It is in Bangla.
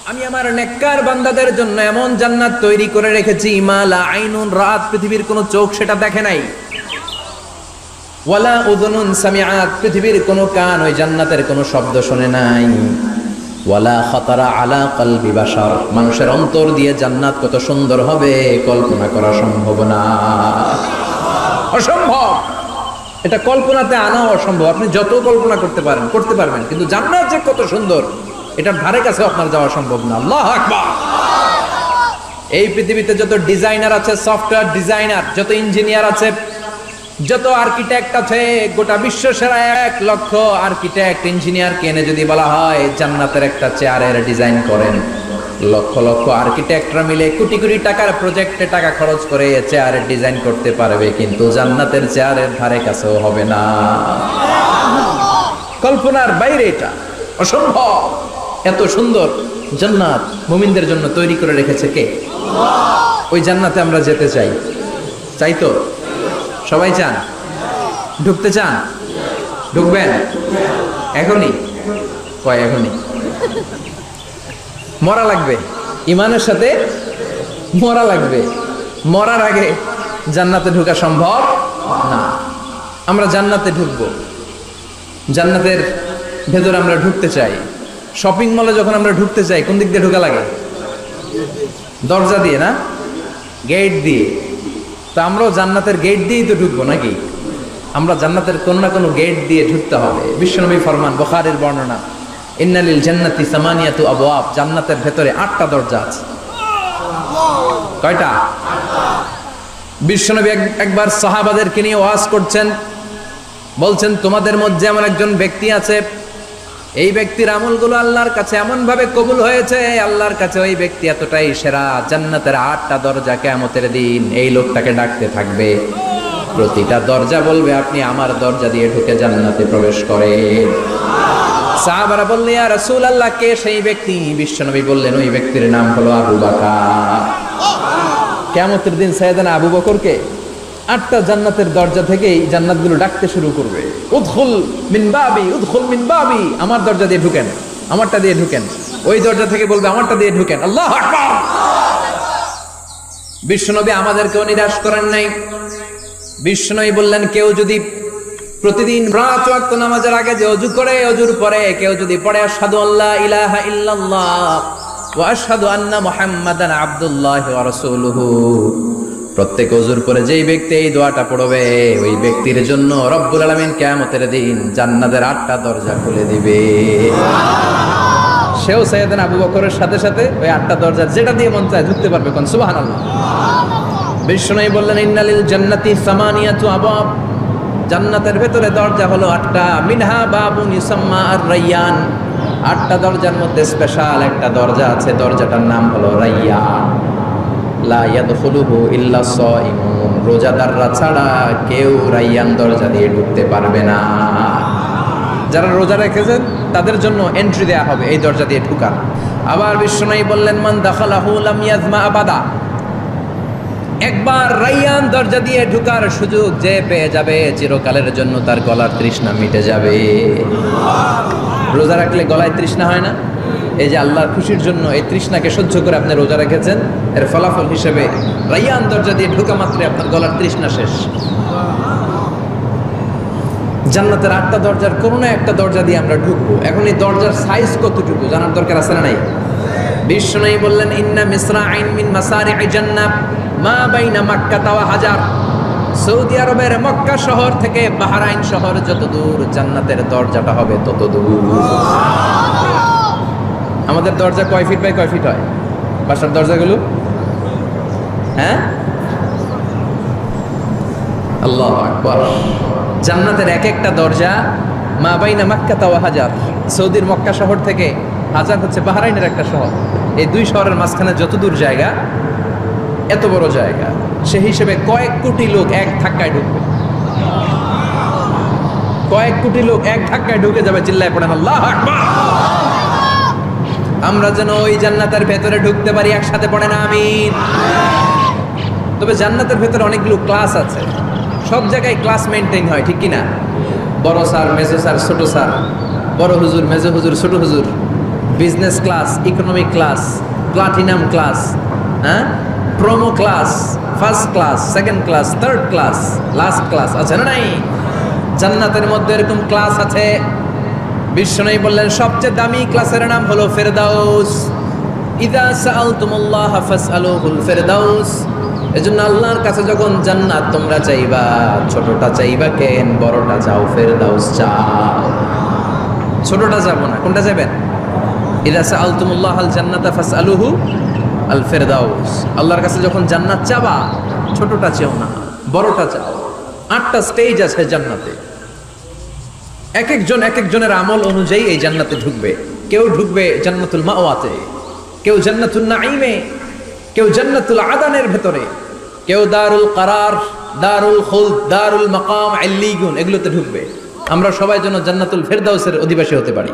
আমি আমার নেককার বান্দাদের জন্য এমন জান্নাত তৈরি করে রেখেছি মা লা আইনুন রাত, পৃথিবীর কোনো চোখ সেটা দেখে নাই, ওয়ালা উযুনুন সামিআত, পৃথিবীর কোনো কান ওই জান্নাতের কোনো শব্দ শুনে নাই, ওয়ালা খাতারা আলা কলবি বাশার, মানুষের অন্তর দিয়ে জান্নাত কত সুন্দর হবে কল্পনা করা সম্ভব না, অসম্ভব। এটা কল্পনাতে আনা অসম্ভব। আপনি যত কল্পনা করতে পারবেন, কিন্তু জান্নাত যে কত সুন্দর এটার ধারে কাছে আপনার যাওয়া সম্ভব না। আল্লাহু আকবার। এই পৃথিবীতে যত ডিজাইনার আছে, সফটওয়্যার ডিজাইনার, যত ইঞ্জিনিয়ার আছে, যত আর্কিটেক্ট আছে, গোটা বিশ্ব সেরা 1 লক্ষ আর্কিটেক্ট ইঞ্জিনিয়ারকে এনে যদি বলা হয় জান্নাতের একটা চেয়ারের ডিজাইন করেন, লক্ষ লক্ষ আর্কিটেক্টরা মিলে কোটি কোটি টাকার প্রজেক্টে টাকা খরচ করে চেয়ারের ডিজাইন করতে পারবে, কিন্তু জান্নাতের চেয়ারের ধারে কাছেও হবে না। কল্পনার বাইরে, এটা অসম্ভব। এত সুন্দর জান্নাত মুমিনদের জন্য তৈরি করে রেখেছে কে? ওই জান্নাতে আমরা যেতে চাই। চাই তো? সবাই চান? ঢুকতে চান? ঢুকবেন এখনই? কয় এখনই? মরা লাগবে, ইমানের সাথে মরা লাগবে। মরার আগে জান্নাতে ঢোকা সম্ভব না। আমরা জান্নাতে ঢুকবো, জান্নাতের ভেতরে আমরা ঢুকতে চাই। শপিং মলে যখন আমরা ঢুকতে চাই কোন দিক দিয়ে ঢোকা লাগে? দরজা দিয়ে না, গেট দিয়ে। তো আমরাও জান্নাতের গেট দিয়েই তো ঢুকবো নাকি? আমরা জান্নাতের কোন না কোনো গেট দিয়ে ঢুকতে হবে। বিশ্বনবী ফরমান, বুখারীর বর্ণনা, ইন্নালিল জান্নাতি সামানিয়াতু আবওয়াব, জান্নাতের ভেতরে 8টা দরজা আছে। কয়টা? বিশ্বনবী একবার সাহাবাদেরকে নিয়ে ওয়াজ করছেন, বলছেন তোমাদের মধ্যে এমন একজন ব্যক্তি আছে, এই ব্যক্তির আমলগুলো আল্লাহর কাছে এমন ভাবে কবুল হয়েছে, আল্লাহর কাছে ওই ব্যক্তি এতটাই সেরা, জান্নাতের 8টা দরজা কিয়ামতের দিন এই লোকটাকে ডাকতে থাকবে। প্রতিটা দরজা বলবে আপনি আমার দরজা দিয়ে ঢুকে জান্নাতে প্রবেশ করেন। সাহাবারা বললেন ইয়া রাসূলুল্লাহ, কে সেই ব্যক্তি? বিশ্বনবী বললেন ওই ব্যক্তির নাম হলো আবু বকর। কিয়ামতের দিন সাইয়েদনা আবু বকরকে 8টা জান্নাতের দরজা থেকেই জান্নাতগুলো ডাকতে শুরু করবে, উদখুল মিন বাবি, উদখুল মিন বাবি, আমার দরজা দিয়ে ঢুকেন, আমারটা দিয়ে ঢুকেন। ওই দরজা থেকে বলবে আমারটা দিয়ে ঢুকেন। আল্লাহু আকবার। বিশ্বনবী আমাদেরকেও নিরাশ করেন নাই। বিশ্বনবী বললেন কেউ যদি প্রতিদিন 5 ওয়াক্ত নামাজের আগে যে ওযু করে, ওযুর পরে কেউ যদি পড়ে আশহাদু আল্লা ইলাহা ইল্লাল্লাহ ওয়া আশহাদু আন্না মুহাম্মাদান আবদুল্লাহি ওয়া রাসূলুহু, প্রত্যেক ওযুর পরে যেই ব্যক্তি এই দোয়াটা পড়বে ওই ব্যক্তির জন্য রব্বুল আলামিন কিয়ামতের দিন জান্নাতের 8টা দরজা খুলে দিবে। সেও সাইয়েদনা আবু বকরের সাথে সাথে ওই 8টা দরজা যেটা দিয়ে মন চায় ঢুকতে পারবে। কোন সুবহানাল্লাহ। বিশ্বনবী বললেন ইন্নালিল জান্নাতি সামানিয়াতু আবওয়াব, জান্নাতের ভেতরে দরজা হলো 8টা, মিনহা বাবুন ইউসাম্মা আর-রায়্যান, 8টা দরজার মধ্যে স্পেশাল একটা দরজা আছে, দরজাটার নাম হলো রায়্যান। লা ইয়াদখুলুহু ইল্লা সাইমুন, রোজাদাররা ছাড়া কেউ রায়্যান দরজা দিয়ে ঢুকতে পারবে না। যারা রোজা রেখেছেন তাদের জন্য এন্ট্রি দেয়া হবে এই দরজা দিয়ে ঢোকার। আবার বিশ্বনবী বললেন মান দাখালাহু লাম ইয়াজমা আবাদা, একবার রায়্যান দরজা দিয়ে ঢোকার সুযোগ যে পেয়ে যাবে চিরকালের জন্য তার গলার তৃষ্ণা মিটে যাবে। রোজা রাখলে গলায় তৃষ্ণা হয় না? এই যে আল্লাহর খুশির জন্য এই তৃষ্ণাকে সহ্য করে আপনি রোজা রেখেছেন, এর ফলাফল হিসেবে রায়্যান দরজা দিয়ে ঢোকা মাত্র আপনার গলার তৃষ্ণা শেষ। জান্নাতের 8টা দরজার কোনো না একটা দরজা দিয়ে আমরা ঢুকবো। এখন এই দরজার সাইজ কতটুকু জানার দরকার আছে না নাই? বিশ্বনবী বললেন ইন্না মিসরাইন মিন মাসারিই জান্নাহ মা বাইনা মাক্কা ওয়া হাজার, সৌদি আরবের মক্কা শহর থেকে বাহরাইন শহর যত দূর, জান্নাতের দরজাটা হবে তত দূর। আমাদের দরজা কয় ফিট বাই কয় ফিট হয় বাসার দরজাগুলো? হ্যাঁ, আল্লাহু আকবার। জান্নাতের এক একটা দরজা মা বাইনা মাক্কা ওয়া হাজার, সৌদির মক্কা শহর থেকে হাজার হচ্ছে বাহরাইনের একটা শহর, এই 2 শহরের মাঝখানে যত দূর জায়গা, এত বড় জায়গা, সেই হিসেবে কয়েক কোটি লোক এক ধাক্কায় ঢুকবে। কয়েক কোটি লোক এক ধাক্কায় ঢুকে যাবে। চিল্লায় পড়েন আল্লাহু আকবার। আমরা যেন ওই জান্নাতের ভেতরে ঢুকতে পারি, একসাথে পড়েন আমিন। তবে জান্নাতের ভেতরে অনেকগুলো ক্লাস আছে, সব জায়গায় ক্লাস মেনটেন হয়, ঠিক কিনা? বড় স্যার, মেজো স্যার, ছোট স্যার, বড় হুজুর, মেজো হুজুর, ছোট হুজুর, business class, economic class, platinum class, হ্যাঁ, promo class, first class, second class, third class, last class আছে না নাই? জান্নাতের মধ্যে এরকম ক্লাস আছে। বিশ্বনবী বললেন সবচেয়ে দামি ক্লাসের নাম হলো ফেরদাউস। ইযা সাআলতুমুল্লাহ ফাসআলুহুল ফেরদাউস। এজন্য আল্লাহর কাছে যখন জান্নাত তোমরা চাইবা, ছোটটা চাইবা কেন, বড়টা চাও, ফেরদাউস চাও। ছোটটা যাবো না, কোনটা যাবেন? ইযা সাআলতুমুল্লাহ আল জান্নাতা ফাসআলুহু আল ফেরদাউস। আল্লাহর কাছে যখন জান্নাত চাবা, ছোটটা চেও না, বড়টা চাও। 8টা স্টেজ আছে জান্নাতে। এক একজনের আমল অনুযায়ী এই জান্নাতে ঢুকবে। কেউ ঢুকবে জান্নাতুল মাওয়াতে, কেউ জান্নাতুল নাঈমে, কেউ জান্নাতুল আদানের ভেতরে, কেউ দারুল কারার, দারুল খুলদ, দারুল মাকাম, ইল্লিগুন এগুলোতে ঢুকবে। আমরা সবাই যেন জান্নাতুল ফেরদাউসের অধিবাসী হতে পারি।